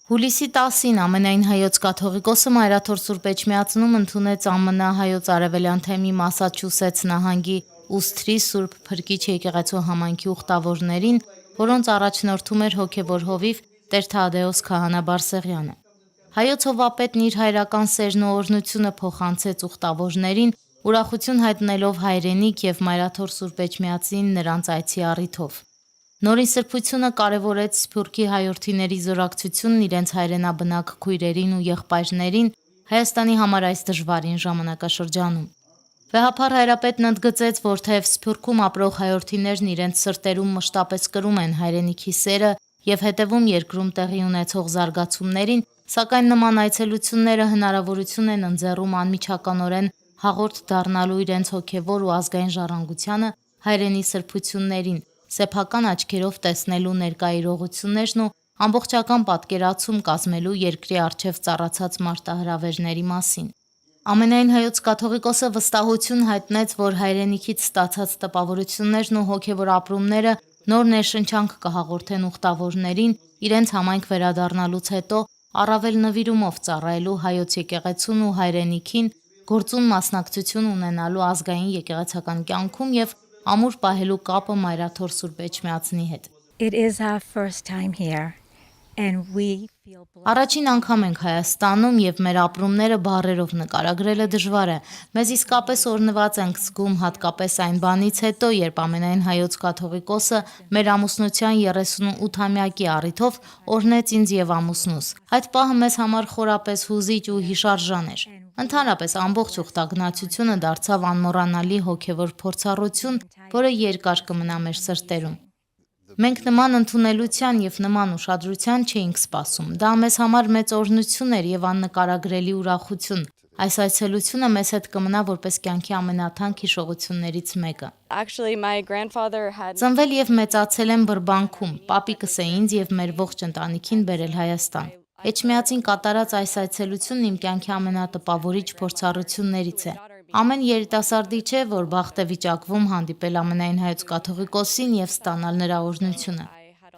Հուլիսի 10-ին ամենայն հայոց կաթողիկոսը Մայրաթոր Սուրբ Էջմիածնում ընդունեց ԱՄՆ հայոց արևելյան թեմի Մասաչուսեթս նահանգի Ուսթրի Սուրբ Փրկիչ եկեղեցու համայնքի ուխտավորներին, որոնց առաջնորդում էր հոգևոր հովիվ Տեր Թադեոս քահանա Բարսեղյանը։ Հայոց հովապետն իր հայրական սերն ու օրհնությունը փոխանցեց ուխտավորներին, ուրախություն հայտնելով հայրենիք եւ Մայրաթոր Սուրբ Էջմիածին նրանց այցի առիթով։ Նորին սրբությունը կարևորեց Սփյուռքի հայրենիների զորակցությունն իրենց հայրենաբնակ քույրերին ու եղբայրներին Հայաստանի համար այս դժվարին ժամանակաշրջանում։ Վեհափառ հայրապետն ընդգծեց, որ թեև Սփյուռքում ապրող հայրենիներն իրենց սրտերում մշտապես կրում են հայրենիքի սերը եւ հետևում երկրում տեղի ունեցող զարգացումներին, սակայն նման այցելությունները հնարավորություն են ընձեռում անմիջականորեն հաղորդ դառնալու իրենց հոգևոր ու ազգային ժառանգությանը, հայրենի սրբություններին, սեփական աչքերով տեսնելու ներկա իրողություններն ու ամբողջական պատկերացում կազմելու երկրի առջև ծառացած մարտահրավերների մասին։ Ամենայն հայոց կաթողիկոսը վստահություն հայտնեց, որ հայրենիքից ստացած տպավորություններն ու հոգևոր ապրումները նոր ներշնչանք կհաղորդեն ուխտավորներին իրենց համայնք վերադառնալուց հետո առավել նվիրումով ծառայելու հայոց եկեղեցուն ու հայրենիքին, գործուն մասնակցություն ունենալու ազգային եկեղեցական կյանքում եւ ամուր պահելու կապը Մայրաթոր Սուրբ Էջմիածնի հետ։ It is our first time here and we feel blessed. Առաջին անգամ ենք Հայաստանում եւ մեր ապրումները բառերով նկարագրելը դժվար է։ Մեզ իսկապես օրհնված ենք զգում հատկապես այն բանից հետո, երբ ամենայն հայոց կաթողիկոսը մեր ամուսնության 38-ամյակի առիթով օրհնեց ինձ եւ ամուսնուս։ Այդ պահը մեզ համար խորապես հուզիչ ու հիշարժան էր։ Ընդհանրապես ամբողջ ուխտագնացությունը դարձավ անմոռանալի հոգևոր փորձառություն, որը երկար կմնա մեր սրտերում։ Մենք նման ընդունելության եւ նման ուշադրության չէինք սպասում։ Դա մեզ համար մեծ օրհնություն էր եւ աննկարագրելի ուրախություն։ Այս այցելությունը մեզ հետ կմնա որպես կյանքի ամենաթանկ հիշողություններից մեկը։ Actually, my grandfather had Ծնվել եւ մեծացել եմ Բրբանքում։ Պապիկս է ինձ եւ մեր ողջ ընտանիքին բերել Հայաստան։ Էջմիածին կատարած այս այցելությունն իմ կյանքի ամենատպավորիչ փորձառություններից է։ Ամեն երիտասարդի չէ, որ բախտ է վիճակվում հանդիպել ամենայն հայոց կաթողիկոսին եւ ստանալ նրա օրհնությունը։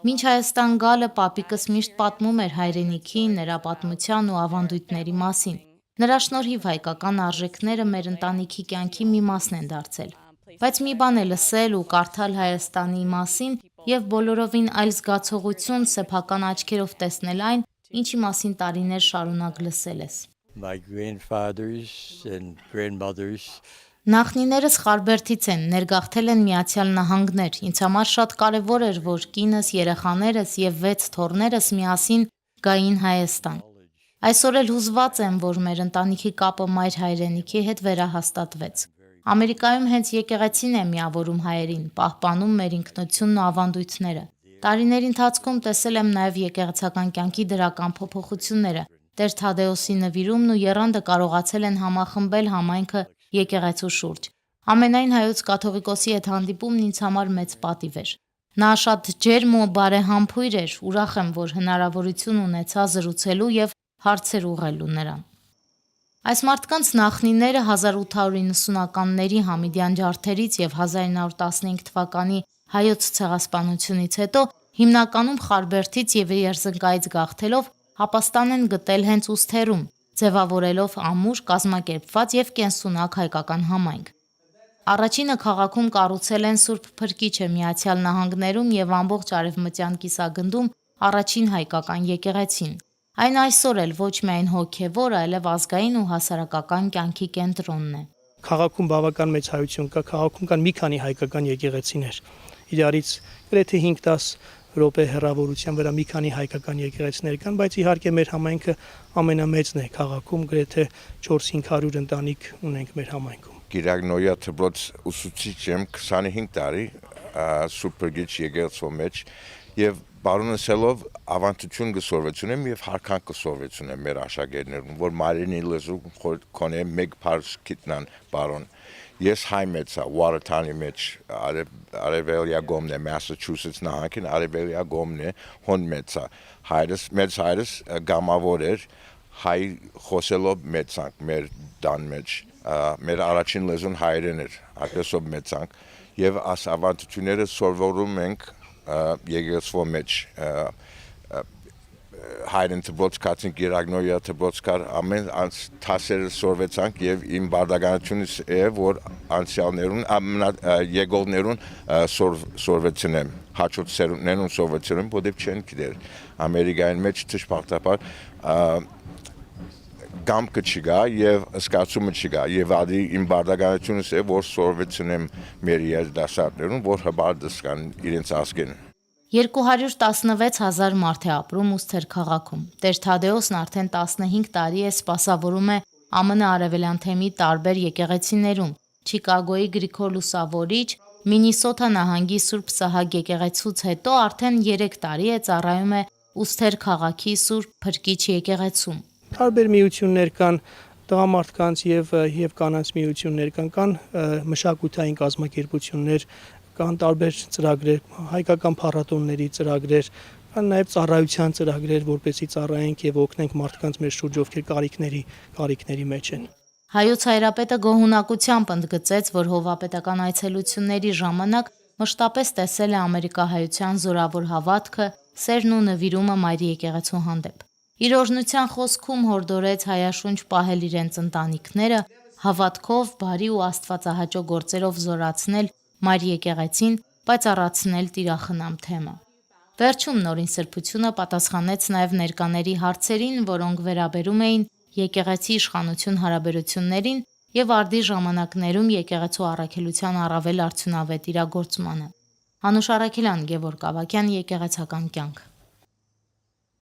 Մինչ Հայաստան գալը պապիկս միշտ պատմում էր հայրենիքի, նրա պատմության ու ավանդույթների մասին։ Նրա շնորհիվ հայկական արժեքները մեր ընտանիքի կյանքի մի մասն են դարձել։ Բայց մի բան է լսել ու կարդալ Հայաստանի մասին եւ բոլորովին այլ զգացողություն սեփական աչքերով տեսնել այն, ինչի մասին տարիներ շարունակ լսել ես։ My grandfathers and grandmothers Նախնիներս Խարբերդից են, ներգաղթել են Միացյալ Նահանգներ։ Ինձ համար շատ կարևոր էր, որ կինս, երեխաներս եւ 6 թոռներս միասին գային Հայաստան։ Այսօր էլ հուզված եմ, որ մեր ընտանիքի կապը մայր հայրենիքի հետ վերահաստատվեց։ Ամերիկայում հենց եկեղեցին է միավորում հայերին, պահպանում մեր ինքնությունն ու ավանդույթները։ Տարիների ընթացքում տեսել եմ նաև եկեղեցական կյանքի դրական փոփոխությունները։ Տեր Թադեոսի նվիրումն ու եռանդը կարողացել են համախմբել համայնքը եկեղեցու շուրջ։ Ամենայն հայոց կաթողիկոսի հետ հանդիպումն ինձ համար մեծ պատիվ էր։ Նա շատ ջերմ ու բարեհամբույր էր, ուրախ եմ, որ հնարավորություն ունեցա զրուցելու եւ հարցեր ուղղելու նրան։ Այս մարդկանց նախնիները 1890-ականների Համիդյան ջարդերից եւ 1915 թվականի հայոց ցեղասպանությունից հետո հիմնականում Խարբերդից եւ Երզնկայից գաղթելով ապաստան են գտել հենց Ուսթերում, ձևավորելով ամուր, կազմակերպված եւ կենսունակ հայկական համայնք։ Առաջինը քաղաքում կառուցել են Սուրբ Փրկիչը Միացյալ Նահանգներում եւ ամբողջ արևմտյան կիսագնդում առաջին հայկական եկեղեցին։ Այն այսօր էլ ոչ միայն հոգևոր, այլև ազգային ու հասարակական կյանքի կենտրոնն է։ Քաղաքում բավական մեծ հայություն կա, քաղաքում կան մի քանի հայկական եկեղեցիներ։ Իրարից գրեթե 5-10 րոպե հեռավորության վրա մի քանի հայկական եկեղեցիներ կան, բայց իհարկե մեր համայնքը ամենամեծն է քաղաքում, գրեթե 400-500 ընտանիք ունենք մեր համայնքում։ Գիրագնոյա դպրոց ուսուցիչ եմ 25 տարի Սուրբ Փրկիչ եկեղեցու մեջ եւ բարոնեսելով ավանդություն կսորվեցունեմ եւ հարկանք կսորվեցունեմ մեր աշակերտներուն, որ մարենի լեզու կոնե մեկ բառ գիտնան բարոն։ Ես հայ մեծա Watertown-ի մեջ արևելյա գոմն է Massachusetts նահանգին արևելյա գոմն է հոն մեծա մեծ հայրս գամավոր էր հայ խոսելով մեծանք մեր դան մեջ մեր առաջին լեզուն հայերեն էր այդպեսով մեծանք եւ աս ավանդությունները սովորում ենք եկեղեցու մեջ հայրեն տբոցկացին գիրագնոյա տբոցկար ամեն անց թասերը սորվեցանք եւ իմ բարդականությունից է որ անցյալներուն եկողներուն սորվեցնեմ հաճոտ սերունդներուն սորվեցնեմ որտեղ չեն գիտեր ամերիկային մեջ ճշմարտաբար կամքը չկա եւ սկացումը չկա եւ ադի իմ բարդականությունից է որ սորվեցնեմ մեր երդասարտներուն որ հբարդս կան իրենց ասկեն 216,000 մարդ է ապրում Ուսթեր քաղաքում։ Տեր Թադեոսն արդեն 15 տարի է սպասավորում է ԱՄՆ արևելյան թեմի տարբեր եկեղեցիներում, Չիկագոյի Գրիգոր Լուսավորիչ, Մինիսոթա նահանգի Սուրբ Սահակ եկեղեցուց հետո արդեն 3 տարի է ծառայում է Ուսթեր քաղաքի Սուրբ Փրկիչ եկեղեցում։ Տարբեր միություններ կան տղամարդկանց եւ կանանց միություններ կան մշակութային կազմակերպություններ կան տարբեր ծրագրեր, հայկական փառատոնների ծրագրեր, կան նաև ծառայության ծրագրեր, որպեսզի ծառայենք եւ օգնենք մարդկանց մեր շուրջ, ովքեր կարիքների մեջ են։ Հայոց հայրապետը գոհունակությամբ ընդգծեց, որ հովապետական այցելությունների ժամանակ մշտապես տեսել է ամերիկահայության զորավոր հավատքը, սերն ու նվիրումը Մայրի եկեղեցու հանդեպ։ Իր օրհնության խոսքում հորդորեց հայաշունչ պահել իրենց ընտանիքները, հավատքով, բարի ու աստվածահաճո գործերով զորացնել Մայր եկեղեցին, պայծառացնել տիրախնամ թեմը։ Վերջում նորին սրբությունը պատասխանեց նաև ներկաների հարցերին, որոնք վերաբերում էին եկեղեցի իշխանություն հարաբերություններին եւ արդի ժամանակներում եկեղեցու առաքելության առավել արդյունավետ իրագործմանը։ Անուշ Արաքելյան, Գևորգ Ավագյան, Եկեղեցական կյանք։